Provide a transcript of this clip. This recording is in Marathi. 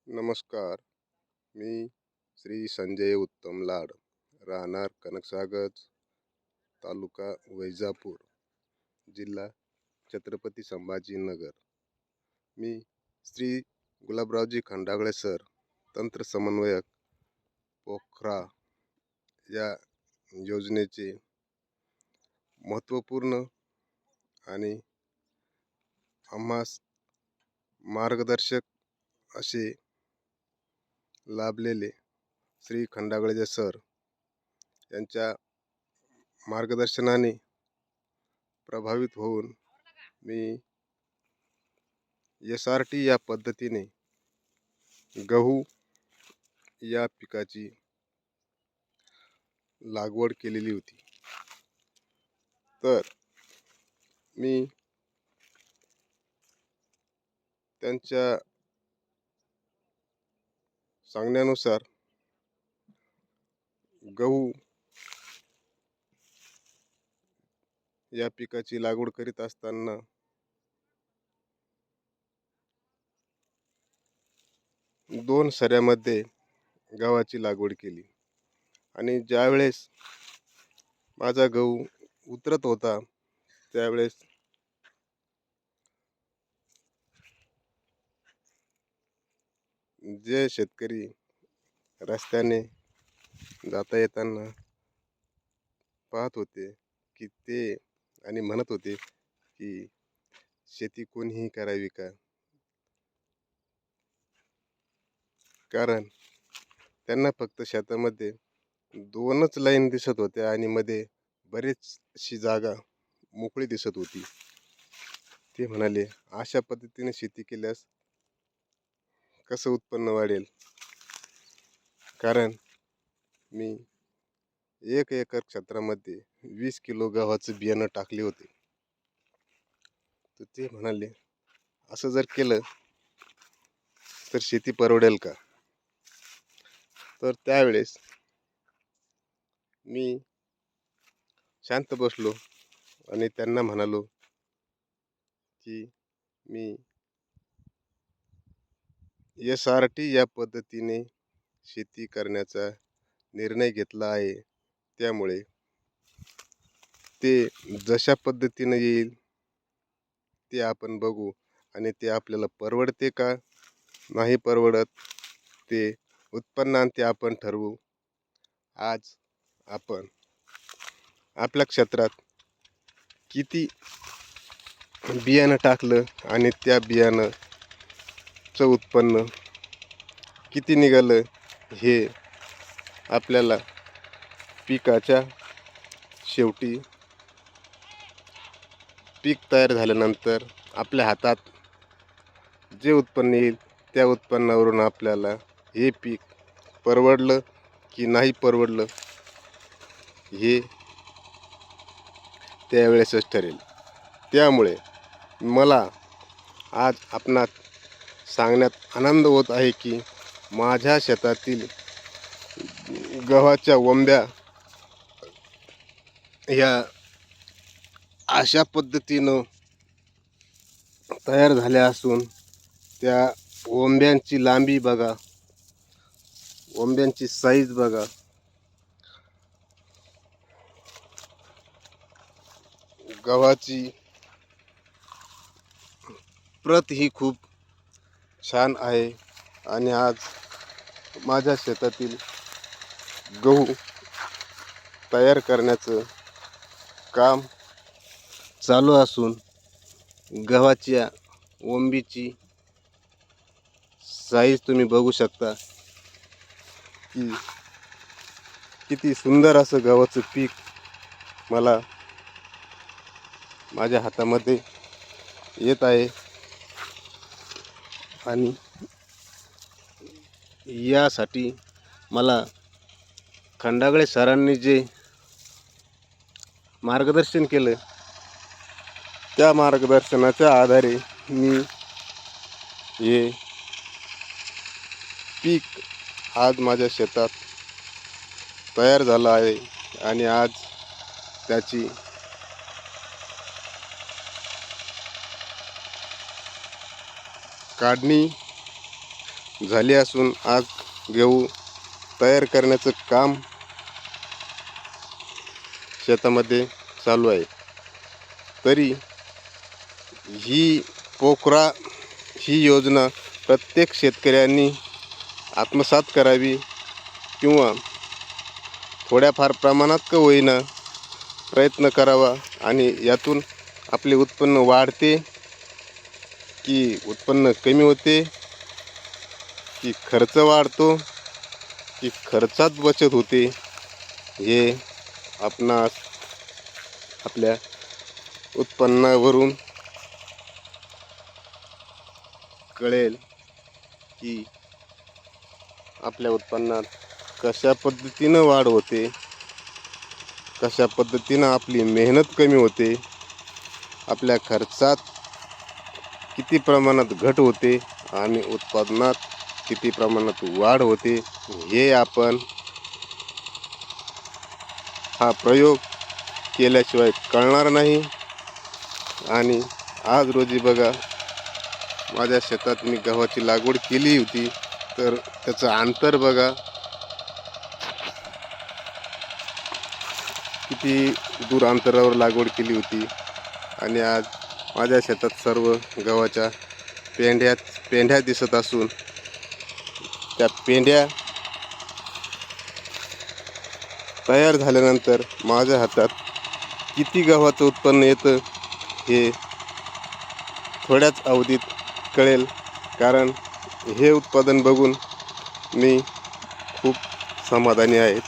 नमस्कार. मी श्री संजय उत्तम लाड, राहणार कनकसागर, तालुका वैजापूर, जिल्हा छत्रपती संभाजीनगर. मी श्री गुलाबरावजी खंडागळे सर, तंत्र समन्वयक, पोखरा या योजनेचे महत्त्वपूर्ण आणि आम्हास मार्गदर्शक असे लाभलेले श्री खंडागळे सर यांच्या मार्गदर्शनाने प्रभावित होऊन मी SRT या पद्धतीने गहू या पिकाची लागवड केलेली होती. तर मी त्यांच्या सांगण्यानुसार गहू या पिकाची लागवड करीत असताना 2 सऱ्यामध्ये गव्हाची लागवड केली आणि ज्यावेळेस माझा गहू उतरत होता त्यावेळेस जे शेतकरी रस्त्याने जाता येताना पाहत होते की ते आणि म्हणत होते की शेती कोणीही करावी का, कारण त्यांना फक्त शेतामध्ये 2च लाईन दिसत होत्या आणि मध्ये बरीचशी जागा मोकळी दिसत होती. ते म्हणाले अशा पद्धतीने शेती केल्यास कसं उत्पन्न वाढेल, कारण मी 1 एकर क्षेत्रामध्ये 20 किलो गव्हाचं बियाणं टाकले होते. तर ते म्हणाले असं जर केलं तर शेती परवडेल का. तर त्यावेळेस मी शांत बसलो आणि त्यांना म्हणालो की मी SRT या पद्धतीने शेती करण्याचा निर्णय घेतला आहे. त्यामुळे ते जशा पद्धतीने येईल ते आपण बघू आणि ते आपल्याला परवडते का नाही परवडत ते उत्पन्नांती आपण ठरवू. आज आपण आपल्या क्षेत्रात किती बियाणं टाकलं आणि त्या बियाणाचं उत्पन्न किती निघालं हे आपल्याला पिकाच्या शेवटी पीक तयार झाल्यानंतर आपल्या हातात जे उत्पन्न येईल त्या उत्पन्नावरून आपल्याला हे पीक परवडलं की नाही परवडलं हे त्यावेळेसच ठरेल. त्यामुळे मला आज आपणास सांगण्यात आनंद होत आहे की माझ्या शेतातील गव्हाच्या ओंब्या ह्या अशा पद्धतीनं तयार झाल्या असून त्या ओंब्यांची लांबी बघा, ओंब्यांची साईज बघा, गव्हाची प्रत ही खूप छान आहे आणि आज माझ्या शेतातील गहू तयार करण्याचं काम चालू असून गव्हाच्या ओंबीची साईज तुम्ही बघू शकता की किती सुंदर असं गव्हाचं पीक मला माझ्या हातामध्ये येत आहे. आणि यासाठी मला खंडागळे सरांनी जे मार्गदर्शन केलं त्या मार्गदर्शनाच्या आधारे मी हे पीक आज माझ्या शेतात तयार झालं आहे आणि आज त्याची काढणी झाली असून आज गहू तयार करण्याचं काम शेतामध्ये चालू आहे. तरी ही पोखरा ही योजना प्रत्येक शेतकऱ्यांनी आत्मसात करावी किंवा थोड्याफार प्रमाणात का होईना प्रयत्न करावा आणि यातून आपले उत्पन्न वाढते की उत्पन्न कमी होते की खर्च वाढतो की खर्चात बचत होते हे आपणास आपल्या उत्पन्नावरून कळेल की आपल्या उत्पन्नात कशा पद्धतीनं वाढ होते, कशा पद्धतीनं आपली मेहनत कमी होते, आपल्या खर्चात किती प्रमाणात घट होते आणि उत्पादनात किती प्रमाणात वाढ होते हे आपण हा प्रयोग केल्याशिवाय कळणार नाही. आणि आज रोजी बघा, माझ्या शेतात मी गव्हाची लागवड केली होती, तर त्याचं अंतर बघा किती दूर अंतरावर लागवड केली होती. आणि आज माझ्या शेतात सर्व गव्हाच्या पेंढ्या दिसत असून त्या पेंढ्या तयार झाल्यानंतर माझ्या हातात किती गव्हाचं उत्पन्न येतं हे थोड्याच अवधीत कळेल. कारण हे उत्पादन बघून मी खूप समाधानी आहे.